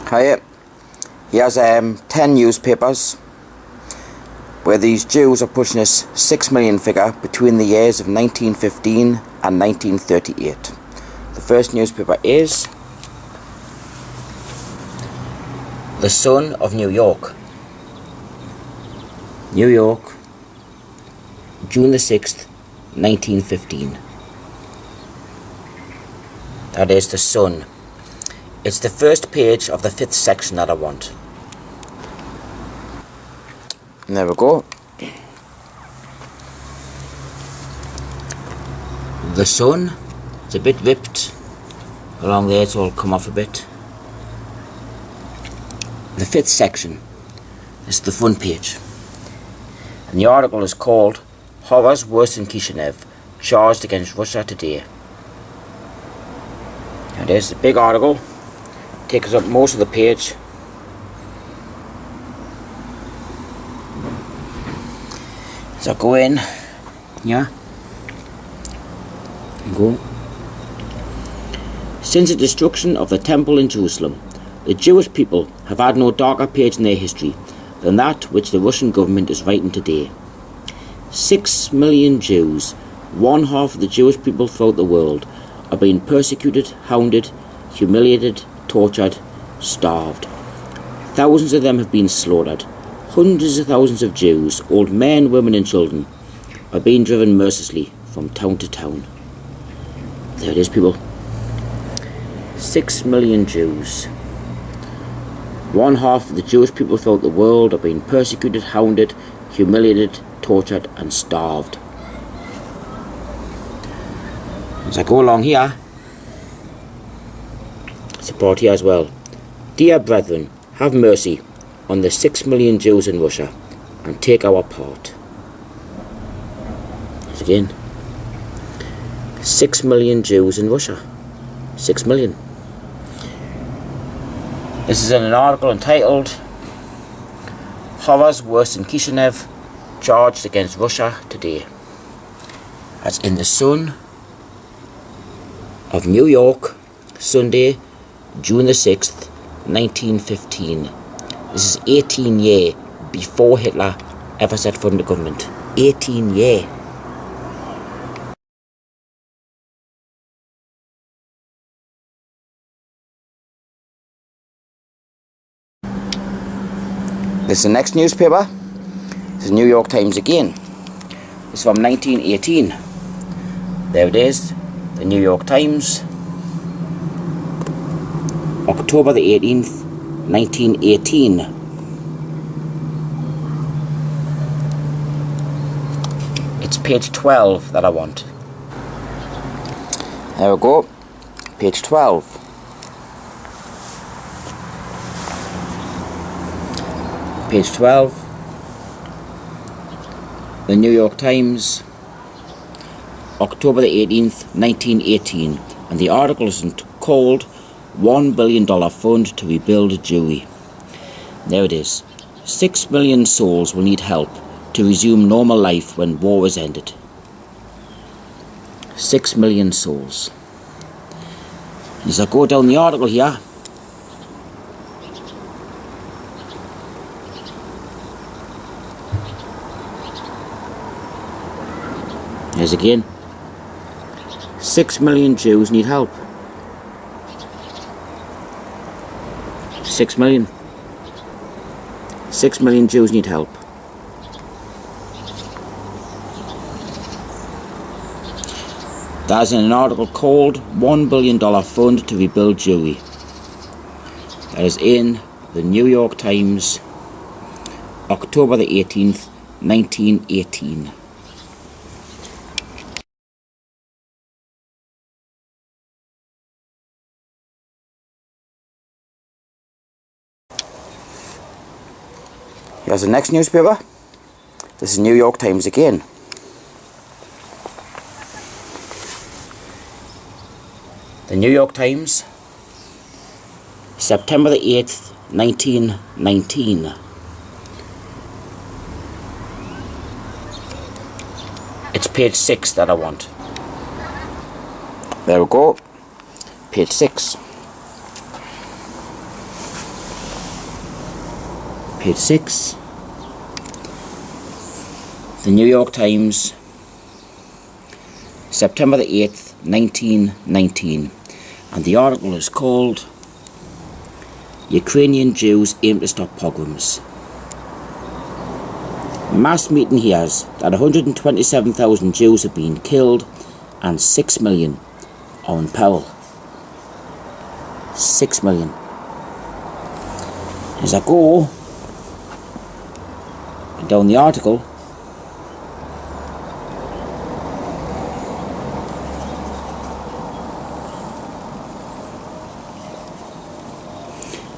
Hiya. Here's 10 newspapers where these Jews are pushing this 6 million figure between the years of 1915 and 1938. The first newspaper is The Sun of New York. New York, June the 6th, 1915. That is The Sun. It's the first page of the 5th section that I want. And there we go. The Sun. It's a bit ripped along there, it's all come off a bit. The 5th section is the front page. And the article is called Horrors Worse than Kishinev, Charged Against Russia Today. And there's the big article. Takes up most of the page. So go in, yeah, and go. Since the destruction of the temple in Jerusalem, the Jewish people have had no darker page in their history than that which the Russian government is writing today. 6 million Jews, one half of the Jewish people throughout the world, are being persecuted, hounded, humiliated, tortured, starved. Thousands of them have been slaughtered. Hundreds of thousands of Jews, old men, women and children, are being driven mercilessly from town to town. There it is, people. 6 million Jews. One half of the Jewish people throughout the world are being persecuted, hounded, humiliated, tortured and starved. As I go along here, it's brought here as well. Dear brethren, have mercy on the 6 million Jews in Russia and take our part. Once again, 6 million Jews in Russia. 6 million. This is in an article entitled Horrors Worse than Kishinev, Charged Against Russia Today. That's in The Sun of New York, Sunday, June the 6th, 1915. This is 18 years before Hitler ever set foot in the government. 18 years. This is the next newspaper. This is New York Times again. It's from 1918. There it is. The New York Times. October the 18th, 1918. It's page 12 that I want. There we go. Page 12. Page 12. The New York Times. October the 18th, 1918. And the article is called $1 billion fund to rebuild Jewry. There it is. 6 million souls will need help to resume normal life when war is ended. 6 million souls. As I go down the article here, here's again. 6 million Jews need help. 6 million. 6 million Jews need help. That's in an article called $1 billion fund to rebuild Jewry. That is in the New York Times, October the 18th, 1918. Here's the next newspaper. This is New York Times again. The New York Times, September the 8th, 1919. It's page 6 that I want. There we go. Page 6. Page 6. The New York Times, September the 8th, 1919. And the article is called Ukrainian Jews Aim to Stop Pogroms. Mass meeting hears that 127,000 Jews have been killed and 6 million are in peril. 6 million. As I go down the article,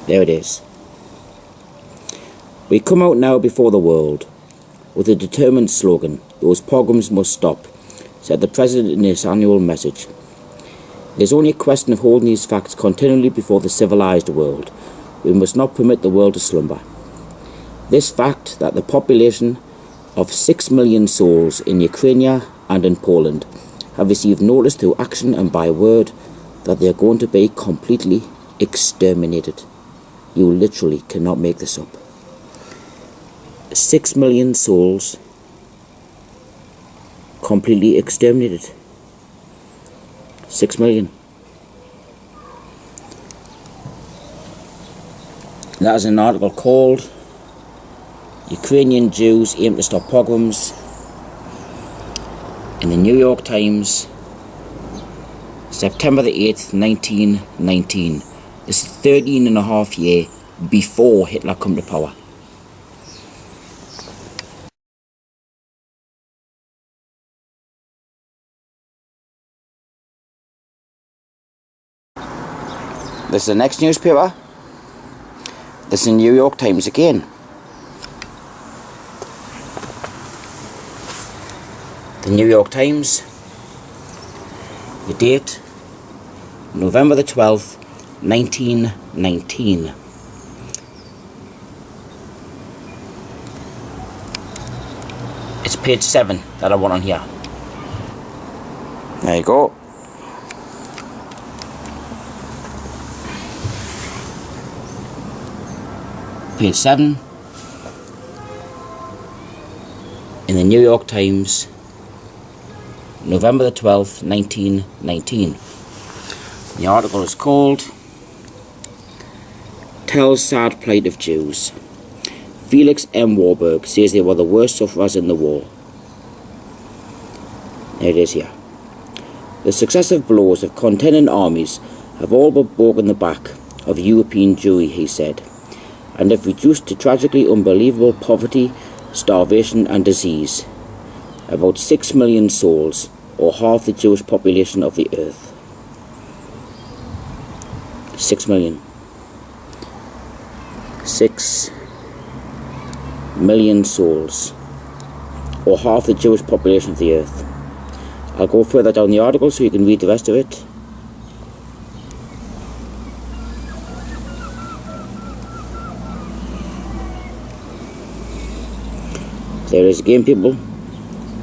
there it is. We come out now before the world with a determined slogan, "Those pogroms must stop," said the President in his annual message. It is only a question of holding these facts continually before the civilized world. We must not permit the world to slumber. This fact that the population of 6 million souls in Ukraine and in Poland have received notice through action and by word that they are going to be completely exterminated. You literally cannot make this up. 6 million souls completely exterminated. 6 million. That is an article called Ukrainian Jews Aim to Stop Pogroms in the New York Times, September the 8th, 1919. This is 13 and a half years before Hitler come to power. This is the next newspaper. This is the New York Times again. The New York Times. The date, November the 12th, 1919. It's page 7 that I want on here. There you go. Page 7 in the New York Times, November the 12th, 1919. The article is called Tells Sad Plight of Jews. Felix M. Warburg says they were the worst sufferers in the war. There it is here. The successive blows of contending armies have all but broken the back of European Jewry, he said, and have reduced to tragically unbelievable poverty, starvation and disease about 6 million souls, or half the Jewish population of the earth. 6 million. 6 million souls, or half the Jewish population of the earth. I'll go further down the article so you can read the rest of it. There is again, people.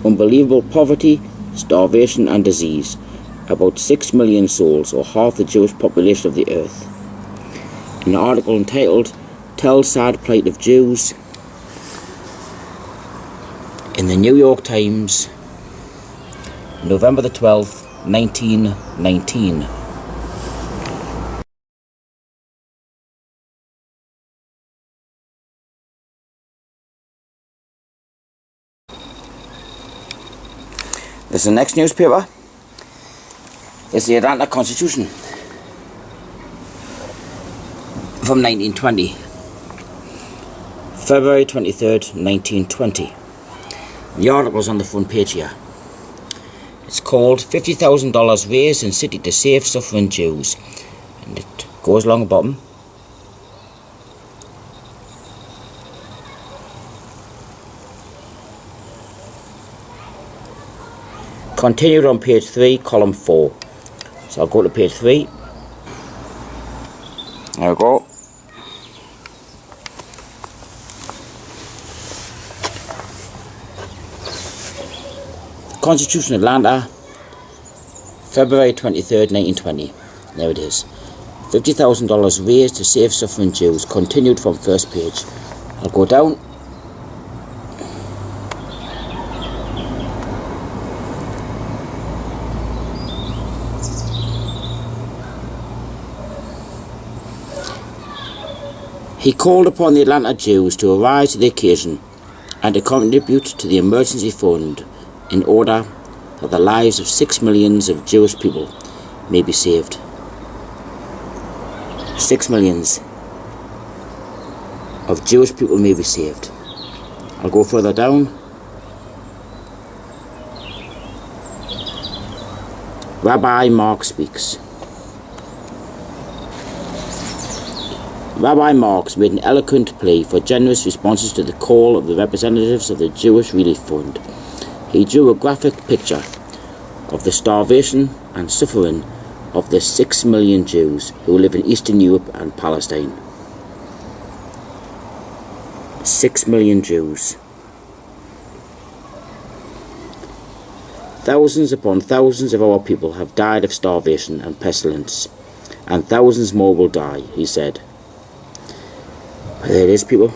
Unbelievable poverty, starvation and disease. About 6 million souls, or half the Jewish population of the earth. An article entitled Tell Sad Plight of Jews in the New York Times, November the 12th, 1919. This is the next newspaper. It's the Atlanta Constitution from 1920. February 23rd, 1920. The article's on the front page here. It's called $50,000 raised in city to save suffering Jews. And it goes along the bottom. Continued on page 3, column 4. So I'll go to page 3. There we go. Constitution Atlanta, February 23rd, 1920. There it is. $50,000 raised to save suffering Jews. Continued from first page. I'll go down. He called upon the Atlanta Jews to arise to the occasion and to contribute to the emergency fund in order that the lives of 6 million of Jewish people may be saved. 6 million of Jewish people may be saved. I'll go further down. Rabbi Mark speaks. Rabbi Marks made an eloquent plea for generous responses to the call of the representatives of the Jewish Relief Fund. He drew a graphic picture of the starvation and suffering of the 6 million Jews who live in Eastern Europe and Palestine. 6 million Jews. Thousands upon thousands of our people have died of starvation and pestilence, and thousands more will die, he said. There it is, people.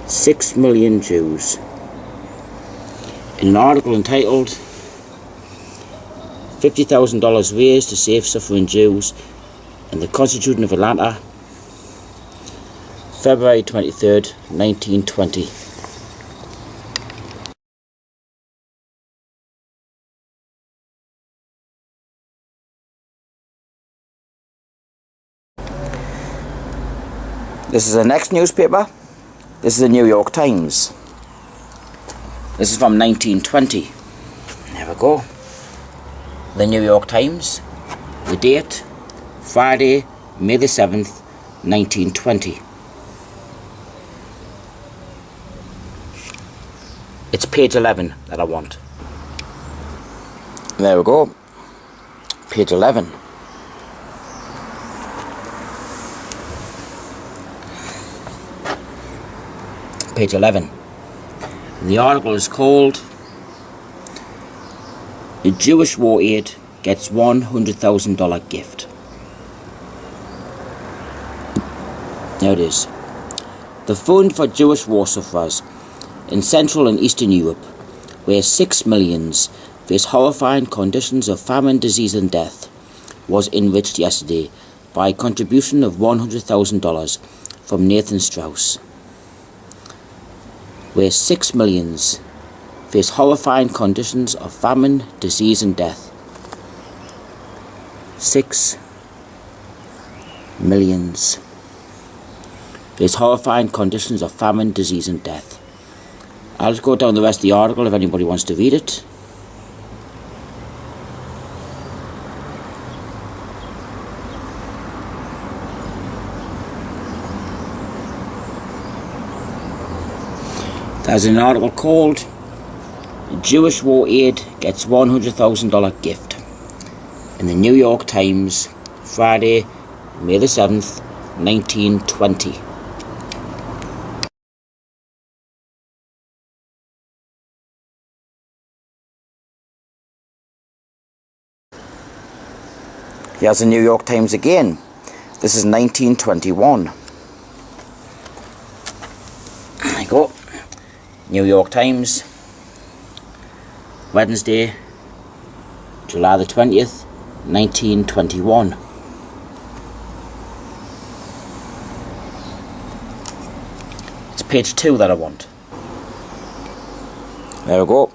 6 million Jews. In an article entitled $50,000 raised to save suffering Jews in the Constitution of Atlanta, February 23rd, 1920. This is the next newspaper. This is the New York Times. This is from 1920. There we go. The New York Times. The date, Friday, May the 7th, 1920. It's page 11 that I want. There we go. Page 11. Page 11. And the article is called "The Jewish War Aid Gets $100,000 Gift." There it is. The Fund for Jewish War Sufferers in Central and Eastern Europe, where 6 million face horrifying conditions of famine, disease and death, was enriched yesterday by a contribution of $100,000 from Nathan Strauss. Where 6 million face horrifying conditions of famine, disease and death. 6 million face horrifying conditions of famine, disease and death. I'll just go down the rest of the article if anybody wants to read it. There's an article called "Jewish War Aid Gets $100,000 Gift" in the New York Times, Friday, May the 7th, 1920. Here's the New York Times again. This is 1921. There you go. New York Times, Wednesday, July the 20th, 1921. It's page 2 that I want. There we go.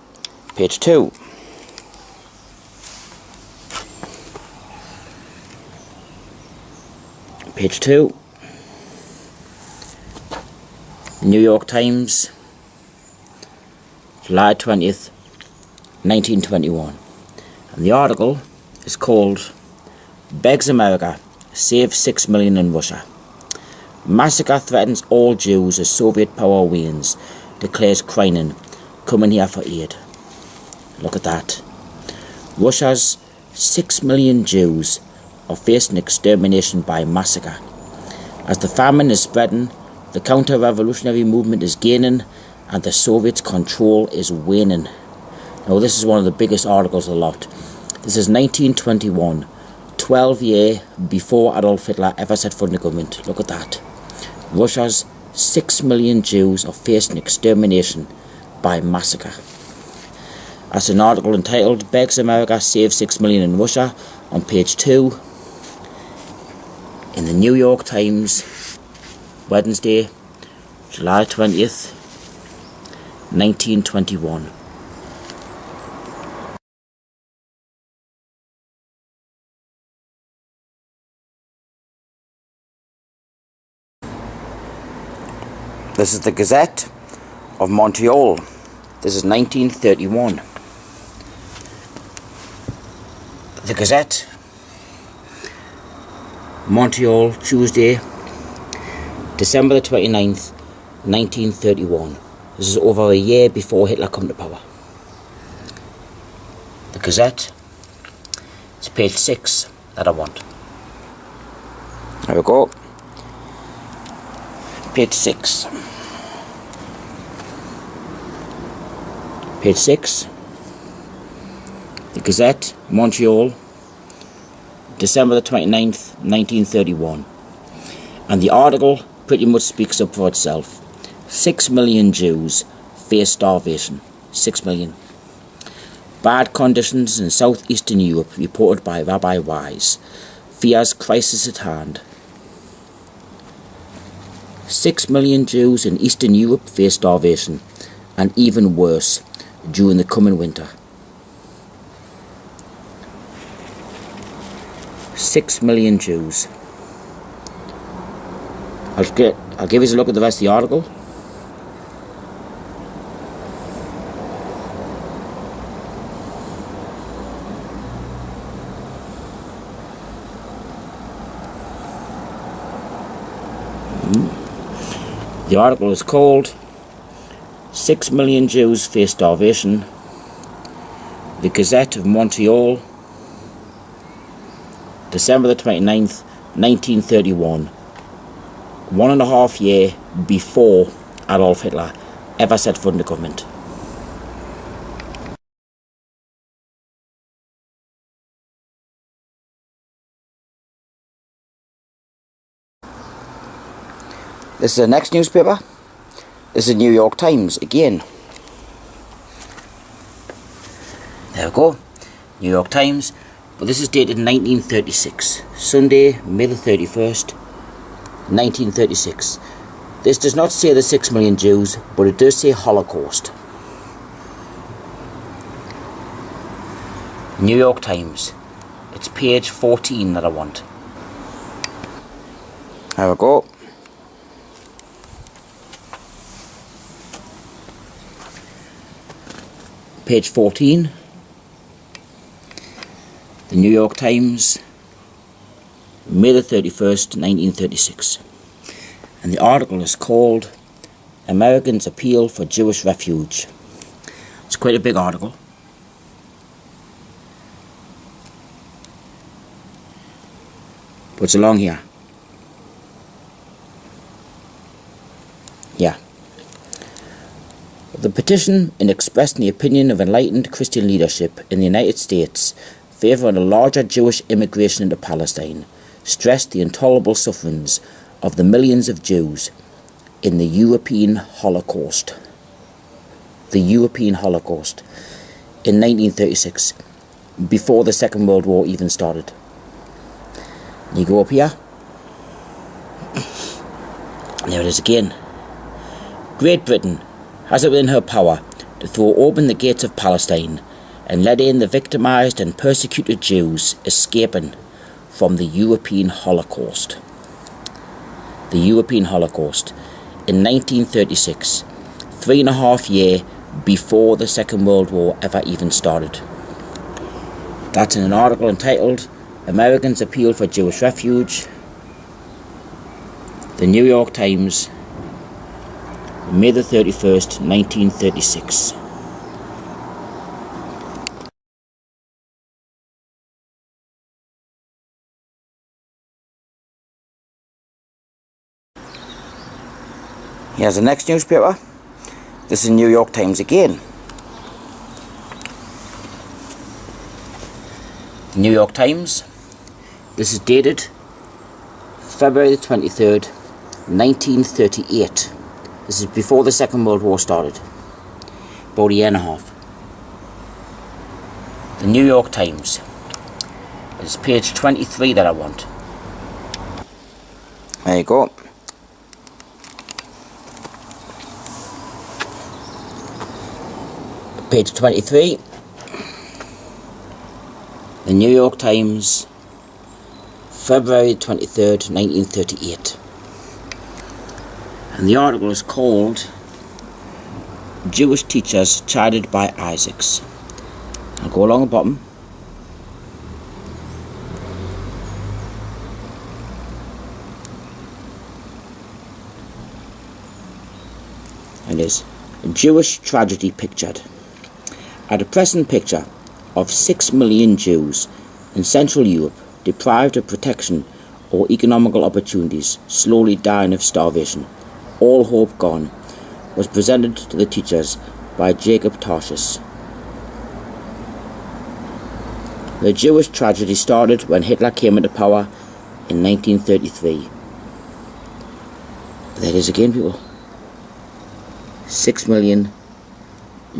Page 2. Page 2. New York Times, July 20th, 1921. And the article is called "Begs America, Save 6 Million in Russia. Massacre threatens all Jews as Soviet power wanes, declares Kreinin, coming here for aid." Look at that. Russia's 6 million Jews are facing extermination by massacre. As the famine is spreading, the counter-revolutionary movement is gaining, and the Soviets' control is waning. Now this is one of the biggest articles of the lot. This is 1921, 12 years before Adolf Hitler ever set foot in the government. Look at that. Russia's 6 million Jews are facing extermination by massacre. That's an article entitled "Begs America Save 6 Million in Russia" on page 2 in the New York Times, Wednesday, July 20th, 1921. This is the Gazette of Montreal. This is 1931. The Gazette, Montreal, Tuesday, December the 29th, 1931. This is over a year before Hitler come to power. The Gazette, it's page 6 that I want. There we go. Page 6. Page 6. The Gazette, Montreal, December the 29th, 1931. And the article pretty much speaks up for itself. 6 million Jews face starvation. 6 million. Bad conditions in southeastern Europe reported by Rabbi Wise. Fears crisis at hand. 6 million Jews in Eastern Europe face starvation, and even worse, during the coming winter. 6 million Jews. I'll give you a look at the rest of the article. The article is called 6 million Jews face starvation. The Gazette of Montreal, December the 29th, 1931. 1.5 years before Adolf Hitler ever set foot in the government. This is the next newspaper. This is the New York Times again. There we go. New York Times. But this is dated 1936. Sunday, May the 31st, 1936. This does not say the 6 million Jews, but it does say Holocaust. New York Times. It's page 14 that I want. There we go. Page 14, the New York Times, May the 31st, 1936. And the article is called "Americans Appeal for Jewish Refuge." It's quite a big article. But it's along here. Yeah. The petition, in expressing the opinion of enlightened Christian leadership in the United States favouring a larger Jewish immigration into Palestine, stressed the intolerable sufferings of the millions of Jews in the European Holocaust. The European Holocaust in 1936, before the Second World War even started. You go up here. There it is again. Great Britain has it within her power to throw open the gates of Palestine and let in the victimised and persecuted Jews escaping from the European Holocaust. The European Holocaust in 1936, 3.5 years before the Second World War ever even started. That's in an article entitled "Americans Appeal for Jewish Refuge," the New York Times, May the 31st, 1936. Here's the next newspaper. This is New York Times again. New York Times. This is dated February the 23rd, 1938. This is before the Second World War started. About a year and a half. The New York Times. It's page 23 that I want. There you go. Page 23. The New York Times, February 23rd, 1938. And the article is called Jewish Teachers Chided by Isaacs. I'll go along the bottom. And it is a Jewish tragedy pictured. A depressing picture of 6 million Jews in Central Europe deprived of protection or economical opportunities, slowly dying of starvation, all hope gone, was presented to the teachers by Jacob Tarshish. The Jewish tragedy started when Hitler came into power in 1933. There it is again, people. 6 million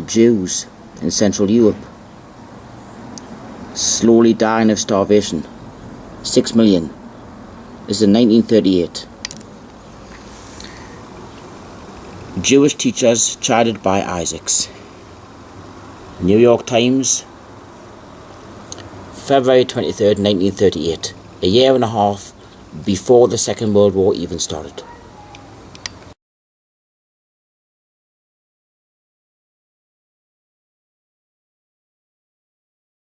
Jews in Central Europe, slowly dying of starvation. 6 million. This is in 1938. Jewish teachers chided by Isaacs. New York Times, February 23rd, 1938. A year and a half before the Second World War even started.